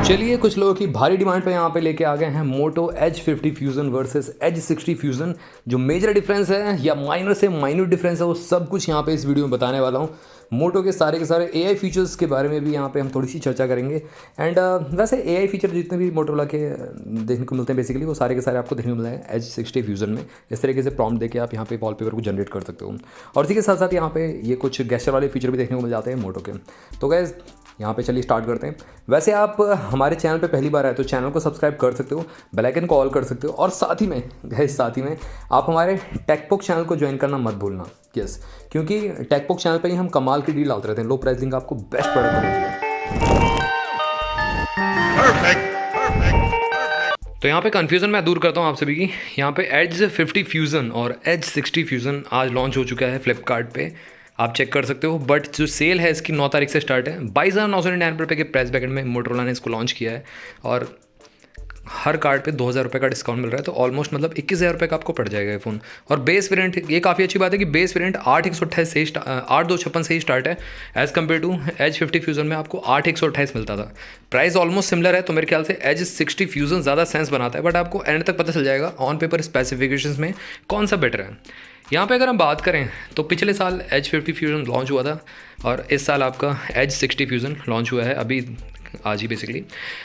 चलिए कुछ लोगों की भारी डिमांड पे यहाँ पे लेके आ गए हैं मोटो H50 fusion versus H60 fusion. जो मेजर डिफरेंस है या माइनर से माइन्यूट डिफरेंस है वो सब कुछ यहाँ पे इस वीडियो में बताने वाला हूँ। मोटो के सारे AI फीचर्स के बारे में भी यहाँ पे हम थोड़ी सी चर्चा करेंगे। एंड वैसे AI फीचर जितने भी मोटोरोला के देखने को मिलते हैं बेसिकली वो सारे के सारे आपको देखने को मिलते हैं H60 फ्यूज़न में। इस तरीके से प्रॉम्प्ट देके आप यहाँ पे वॉलपेपर को जनरेट कर सकते हो और इसी के साथ साथ यहाँ पे ये कुछ गेस्चर वाले फीचर भी देखने को मिल जाते हैं मोटो के। तो गाइस यहाँ पे चलिए स्टार्ट करते हैं। वैसे आप हमारे चैनल पे पहली बार आए तो चैनल को सब्सक्राइब कर सकते हो, बेल आइकन को ऑल कर सकते हो और साथ ही में आप हमारे टेकपोक चैनल को ज्वाइन करना मत भूलना। यस, क्योंकि टेकपोक चैनल पे ही हम कमाल की डील डालते रहते हैं, लो प्राइस लिंक आपको बेस्ट प्रोडक्ट मिलती है। तो यहाँ पे कन्फ्यूज़न मैं दूर करता हूँ आप सभी की। यहाँ पे H50 फ्यूज़न और H60 फ्यूज़न आज लॉन्च हो चुका है फ्लिपकार्ट पे, आप चेक कर सकते हो। बट जो सेल है इसकी 9 तारीख से स्टार्ट है। 22,999 के प्राइस ब्रैकेट में मोटोरोला ने इसको लॉन्च किया है और हर कार्ड पे 2,000 रुपये का डिस्काउंट मिल रहा है। तो ऑलमोस्ट मतलब 21,000 रुपये का आपको पड़ जाएगा ये फ़ोन। और बेस वेरिएंट, ये काफ़ी अच्छी बात है कि बेस वेरिएंट 8,128 से ही 8,256 से ही स्टार्ट है as compared to H50 fusion में आपको 8,128 मिलता था। प्राइस ऑलमोस्ट सिमिलर है, तो मेरे ख्याल से H60 फ्यूज़न ज़्यादा सेंस बनाता है। बट आपको एंड तक पता चल जाएगा ऑन पेपर स्पेसिफिकेशंस में कौन सा बेटर है। यहाँ पे अगर हम बात करें तो पिछले साल H50 फ्यूज़न लॉन्च हुआ था और इस साल आपका H60 फ्यूज़न लॉन्च हुआ है अभी आज ही बेसिकली।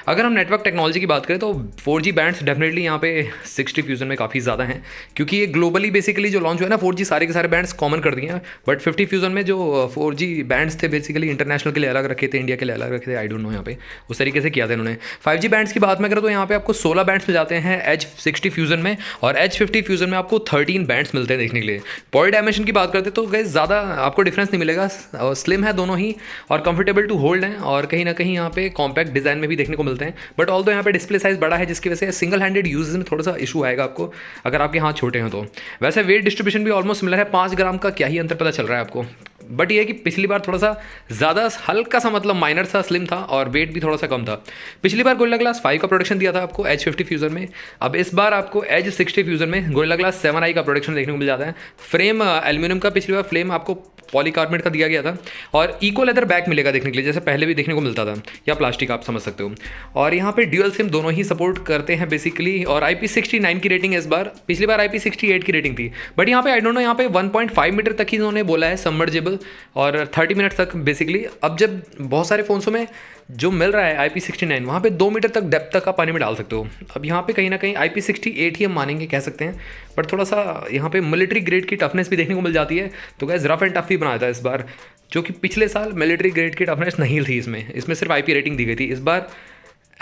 अगर हम नेटवर्क टेक्नोलॉजी की बात करें तो 4G बैंड्स डेफिनेटली यहाँ पे 60 फ्यूज़न में काफ़ी ज़्यादा हैं, क्योंकि ये ग्लोबली बेसिकली जो लॉन्च हुआ है ना 4G सारे के सारे बैंड्स कॉमन कर दिए हैं। बट 50 फ्यूज़न में जो 4G बैंड्स थे बेसिकली इंटरनेशनल के लिए अलग रखे थे, इंडिया के लिए अलग रखे थे, आई डोंट नो यहाँ पे उस तरीके से किया था इन्होंने। 5G बैंड्स की बात में करें तो यहाँ पे आपको 16 बैंड्स मिल जाते हैं H60 फ्यूज़न में और H50 फ्यूज़न में आपको 13 बैंड्स मिलते हैं देखने के लिए। बॉडी डायमेंशन की बात करते तो गाइस ज़्यादा आपको डिफरेंस नहीं मिलेगा, स्लिम है दोनों ही और कंफर्टेबल टू होल्ड हैं और कहीं ना कहीं यहाँ पे कॉम्पैक्ट डिज़ाइन में भी देखने को मिलते हैं। बट ऑल्दो यहाँ पे डिस्प्ले साइज बड़ा है जिसकी वजह से सिंगल हैंडेड यूजेस में थोड़ा सा इशू आएगा आपको अगर आपके हाथ छोटे हैं तो। वैसे वेट डिस्ट्रीब्यूशन भी ऑलमोस्ट सिमिलर है, 5 ग्राम का क्या ही अंतर पता चल रहा है आपको। बट ये है कि पिछली बार थोड़ा सा ज़्यादा हल्का सा मतलब माइनर सा स्लिम था और वेट भी थोड़ा सा कम था। पिछली बार गोरिल्ला ग्लास 5 का प्रोडक्शन दिया था आपको H50 फ्यूज़न में। अब इस बार आपको H60 फ्यूज़न में गोरिल्ला ग्लास 7i का प्रोडक्शन देखने को मिल जाता है। फ्रेम एल्यूमिनियम का, पिछली बार फ्रेम आपको पॉलीकार्बोनेट का दिया गया था और इको लेदर बैक मिलेगा देखने के लिए, जैसे पहले भी देखने को मिलता था, या प्लास्टिक आप समझ सकते हो। और यहाँ पे ड्यूअल सिम दोनों ही सपोर्ट करते हैं बेसिकली और IP69 की रेटिंग है इस बार, पिछली बार IP68 की रेटिंग थी। बट यहाँ पे आई डोंट नो, यहाँ पे 1.5 मीटर तक ही इन्होंने बोला है सबमर्जेबल और 30 मिनट तक बेसिकली। अब जब बहुत सारे फ़ोन्सों में जो मिल रहा है IP69 वहाँ पे 2 मीटर तक डेप्थ तक आप पानी में डाल सकते हो। अब यहाँ पे कहीं ना कहीं IP68 ही हम मानेंगे, कह सकते हैं। बट थोड़ा सा यहाँ पे मिलिट्री ग्रेड की टफनेस भी देखने को मिल जाती है। तो गैस रफ एंड टफ ही बनाया था इस बार, जो कि पिछले साल मिलिट्री ग्रेड की टफनेस नहीं थी इसमें सिर्फ IP रेटिंग दी गई थी। इस बार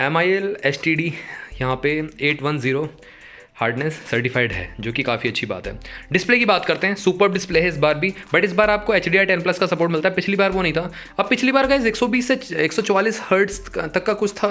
MIL STD यहाँ पे 810 हार्डनेस सर्टिफाइड है, जो कि काफ़ी अच्छी बात है। डिस्प्ले की बात करते हैं, सुपर डिस्प्ले है इस बार भी, बट इस बार आपको HDR10+ का सपोर्ट मिलता है, पिछली बार वो नहीं था। अब पिछली बार गाइस 120 से 144 हर्ट्ज तक का कुछ था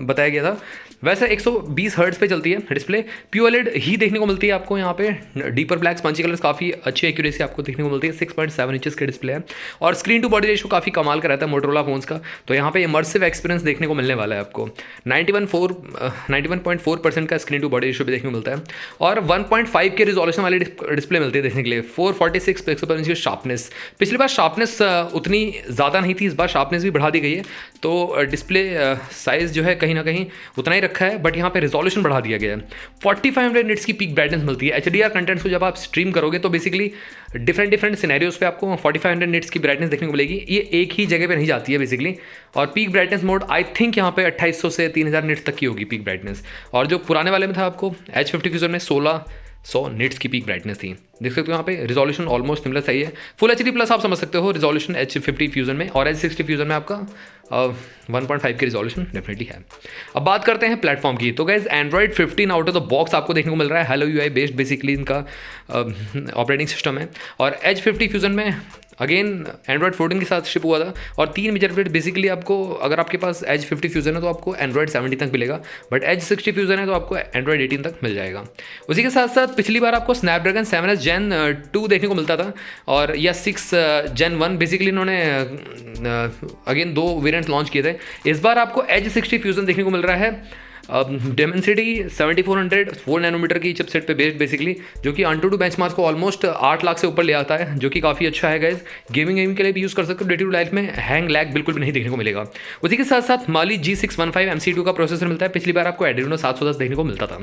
बताया गया था। वैसे 120 हर्ट्ज पे चलती है डिस्प्ले, QLED ही देखने को मिलती है आपको। यहाँ पे डीपर ब्लैक स्पंजी कलर्स, काफ़ी अच्छी एक्यूरेसी आपको देखने को मिलती है। 6.7 इंचेस की डिस्प्ले है और स्क्रीन टू बॉडी रेशो काफ़ी कमाल का रहता है मोटोरोला फोन्स का। तो यहाँ पे इमर्सिव एक्सपीरियंस देखने को मिलने वाला है आपको। 91.4% का स्क्रीन टू बॉडी रेशो भी देखने को मिलता है और 1.5 के रिजोल्यूशन वाली डिस्प्ले मिलती है देखने के लिए। 446 पिक्सल पर इंच की शार्पनेस, पिछली बार शार्पनेस उतनी ज़्यादा नहीं थी, इस बार शार्पनेस भी बढ़ा दी गई है। तो डिस्प्ले साइज़ जो है कहीं ना कहीं उतना ही रखा है, बट यहाँ पे रिजोल्यूशन बढ़ा दिया गया है। 4500 निट्स की पीक ब्राइटनेस मिलती है। HDR कंटेंट्स को जब आप स्ट्रीम करोगे तो बेसिकली डिफरेंट सिनेरियोज पे आपको 4500 निट्स की ब्राइटनेस देखने को मिलेगी। ये एक ही जगह पे नहीं जाती है बेसिकली। और peak brightness mode I think यहाँ पे 2800 से 3000 निट्स तक की होगी पीक ब्राइटनेस। और जो पुराने वाले में था आपको H50 फ्यूज़न में 1600 निट्स की पीक ब्राइटनेस थी। देख सकते हो यहाँ पे रिजोल्यूशन ऑलमोस्ट सिमिलर सही है। फुल HD+ आप समझ सकते हो रिजोल्यूशन H50 फ्यूज़न में, और H60 फ्यूज़न में आपका 1.5 की रिजोल्यूशन डेफिनेटली है। अब बात करते हैं प्लेटफॉर्म की। तो guys Android 15 out of the box आपको देखने को मिल रहा है। Hello UI बेस्ड बेसिकली इनका ऑपरेटिंग सिस्टम है और H50 फ्यूज़न में अगेन Android 14 के साथ शिप हुआ था और 3 मेजर अपडेट बेसिकली आपको, अगर आपके पास H50 फ्यूज़न है तो आपको Android 17 तक मिलेगा, बट H60 फ्यूज़न है तो आपको Android 18 तक मिल जाएगा। उसी के साथ साथ पिछली बार आपको Snapdragon 7S Gen 2 देखने को मिलता था और या 6 Gen 1 बेसिकली इन्होंने अगेन 2 वेरिएंट्स लॉन्च किए थे। इस बार आपको H60 फ्यूज़न देखने को मिल रहा है Dimensity 7400 4 नैनोमीटर की चिपसेट पे बेस्ड बेसिकली, जो कि AnTuTu बेंचमार्क को ऑलमोस्ट 8 लाख से ऊपर ले आता है, जो कि काफ़ी अच्छा है गाइज। गेमिंग के लिए भी यूज़ कर सकते हो, डे टू लाइफ में हैंग लैग बिल्कुल भी नहीं देखने को मिलेगा। उसी के साथ साथ Mali G615 MC2 का प्रोसेसर मिलता है। पिछली बार आपको Adreno 710 देखने को मिलता था।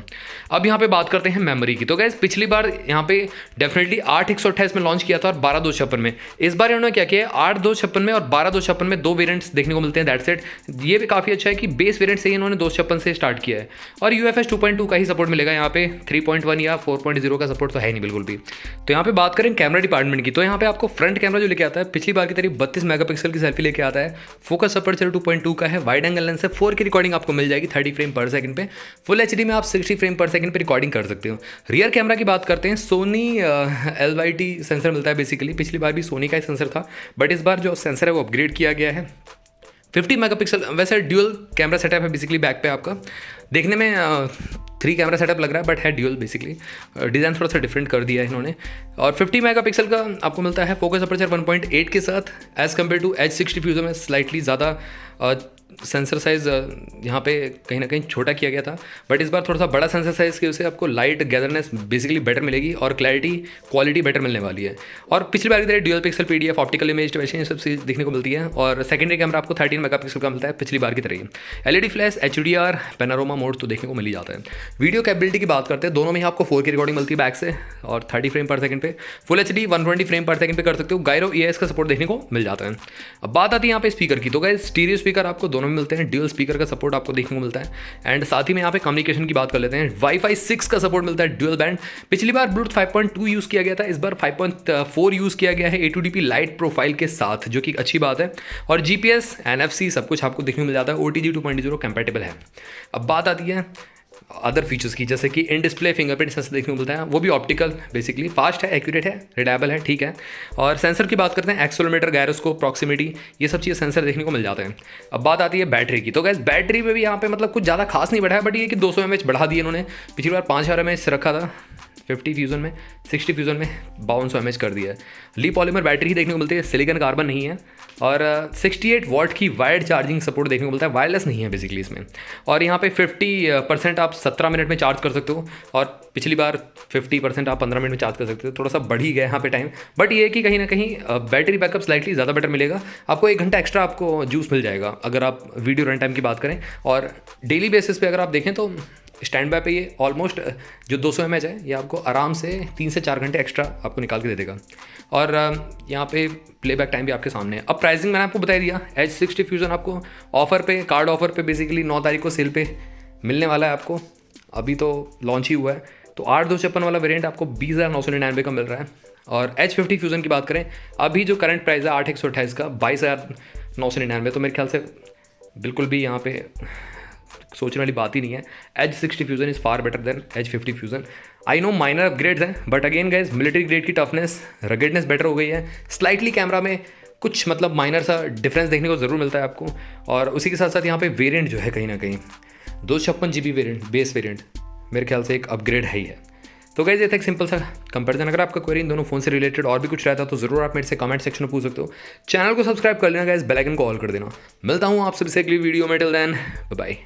अब यहाँ पे बात करते हैं मेमोरी की। तो गाइज पिछली बार यहाँ पे डेफिनेटली 8 128 में लॉन्च किया था और 12 256 में। इस बार इन्होंने क्या किया है, 8 256 में और 12 256 में दो वेरिएंट्स देखने को मिलते हैं। That's it. ये भी काफ़ी अच्छा है कि बेस वेरिएंट से ही इन्होंने 256 से स्टार्ट किया है और UFS 2.2 का ही सपोर्ट मिलेगा यहाँ पे। 3.1 या 4.0 का सपोर्ट तो है नहीं बिल्कुल भी। तो यहाँ पे बात करें कैमरा डिपार्टमेंट की, तो यहाँ पे आपको फ्रंट कैमरा जो लेके आता है पिछली बार की तरह 32 मेगापिक्सल की सेल्फी लेके आता है। फोकस अपर्चर 2.2 का है। वाइड एंगल लेंस से 4 की रिकॉर्डिंग आपको मिल जाएगी 30 फ्रेम पर सेकंड पे। फुल HD में आप 60 फ्रेम पर सेकंड पे रिकॉर्डिंग कर सकते हो। रियर कैमरा की बात करते हैं, सोनी LYT सेंसर मिलता है बेसिकली। पिछली बार भी सोनी का ही सेंसर था, बट इस बार जो सेंसर है वो अपग्रेड किया गया है। 50 मेगापिक्सल, वैसे ड्यूअल कैमरा सेटअप है बेसिकली बैक पे आपका। देखने में 3 कैमरा सेटअप लग रहा है, बट है ड्यूअल बेसिकली। डिज़ाइन थोड़ा सा डिफरेंट कर दिया है इन्होंने। और 50 मेगापिक्सल का आपको मिलता है फोकस अपर्चर 1.8 के साथ, as compared to H60 fusion में स्लाइटली ज़्यादा सेंसर साइज़ यहाँ पे कहीं ना कहीं छोटा किया गया था, बट इस बार थोड़ा सा बड़ा सेंसर साइज़ की वजह से आपको लाइट गैदरनेस बेसिकली बेटर मिलेगी और क्वालिटी बेटर मिलने वाली है। और पिछली बार की तरह dual pixel PDF optical image detection सब चीज़ देखने को मिलती है। और सेकेंडरी कैमरा आपको 13 मेगापिक्सल का मिलता है पिछली बार की तरह ही। LED flash, HDR, panorama mode तो देखने को मिल ही जाता है। वीडियो कैपेबिलिटी की बात करते हैं, दोनों में ही आपको 4 की रिकॉर्डिंग मिलती है बैक से और 30 फ्रेम पर सेकंड पे। फुल HD 120 फ्रेम पर सेकंड पे कर सकते हो। गायरो EIS का सपोर्ट देखने को मिल जाता है। अब बात आती है यहाँ पे स्पीकर की, तो गाइस स्टीरियो स्पीकर आपको दोनों में मिलते हैं। ड्यूअल स्पीकर का सपोर्ट आपको देखने को मिलता है। एंड साथ ही में यहाँ पे कम्युनिकेशन की बात कर लेते हैं। Wi-Fi 6 का सपोर्ट मिलता है ड्यूअल बैंड। पिछली बार ब्लूटूथ 5.2 यूज़ किया गया था, इस बार 5.4 यूज़ किया गया है A2DP लाइट प्रोफाइल के साथ, जो कि अच्छी बात है। और GPS, NFC सब कुछ आपको देखने को मिल जाता है। OTG 2.0 कंपैटिबल है। अब बात आती है अदर फीचर्स की, जैसे कि इन डिस्प्ले फिंगरप्रिंट सेंसर देखने को मिलता है, वो भी ऑप्टिकल बेसिकली। फास्ट है, एक्यूरेट है, रिलायबल है, ठीक है। और सेंसर की बात करते हैं, एक्सेलेरोमीटर, गायरोस्कोप, प्रॉक्सिमिटी, ये सब चीज़ें सेंसर देखने को मिल जाते हैं। अब बात आती है बैटरी की, तो गैस बैटरी में भी यहाँ पे मतलब कुछ ज़्यादा खास नहीं बढ़ा है, बट ये कि 200 mAh बढ़ा दिए इन्होंने। पिछली बार 5000 mAh रखा था 50 फ्यूजन में, 60 फ्यूजन में 5200 mAh कर दिया है। ली पॉलीमर बैटरी ही देखने को मिलती है, सिलिकॉन कार्बन नहीं है। और 68 वॉट की वायर्ड चार्जिंग सपोर्ट देखने को मिलता है, वायरलेस नहीं है बेसिकली इसमें। और यहाँ पे 50% आप 17 मिनट में चार्ज कर सकते हो, और पिछली बार 50% आप 15 मिनट में चार्ज कर सकते हो। थोड़ा सा बढ़ ही गया यहाँ पे टाइम, बट ये है कि कहीं ना कहीं बैटरी बैकअप स्लाइटली ज़्यादा बेटर मिलेगा आपको। 1 घंटा एक्स्ट्रा आपको जूस मिल जाएगा अगर आप वीडियो रन टाइम की बात करें। और डेली बेसिस पे अगर आप देखें तो स्टैंड बाय पे ये ऑलमोस्ट जो 200 mAh है, ये आपको आराम से 3 से 4 घंटे एक्स्ट्रा आपको निकाल के दे देगा। और यहाँ पे प्लेबैक टाइम भी आपके सामने है। अब प्राइसिंग मैंने आपको बता दिया। H60 फ्यूजन आपको ऑफर पे, कार्ड ऑफर पे बेसिकली 9 तारीख को सेल पे मिलने वाला है आपको। अभी तो लॉन्च ही हुआ है। तो 8 256 वाला वेरिएंट आपको 20,999 का मिल रहा है। और H50 फ्यूजन की बात करें, अभी जो करंट प्राइस है 8 128 का 22,999, तो मेरे ख्याल से बिल्कुल भी यहाँ पे सोचने वाली बात ही नहीं है। H60 fusion is far better than H50 fusion. I know minor upgrades हैं, but again guys military grade की टफनेस, रगेडनेस बेटर हो गई है। स्लाइटली कैमरा में कुछ मतलब माइनर सा डिफरेंस देखने को ज़रूर मिलता है आपको। और उसी के साथ साथ यहाँ पे वेरिएंट जो है कहीं ना कहीं 256 GB वेरिएंट, बेस वेरिएंट, मेरे ख्याल से एक अपग्रेड है ही है। तो गाइज ये था एक सिंपल सा कंपैरिजन। अगर आपका क्वेरी इन दोनों फोन से रिलेटेड और भी कुछ रहता तो ज़रूर आप मेरे से कमेंट सेक्शन में पूछ सकते हो। चैनल को सब्सक्राइब कर लेना गाइज, बेल आइकन को ऑल कर देना। मिलता हूँ आप सबसे अगली वीडियो में। Till then bye bye.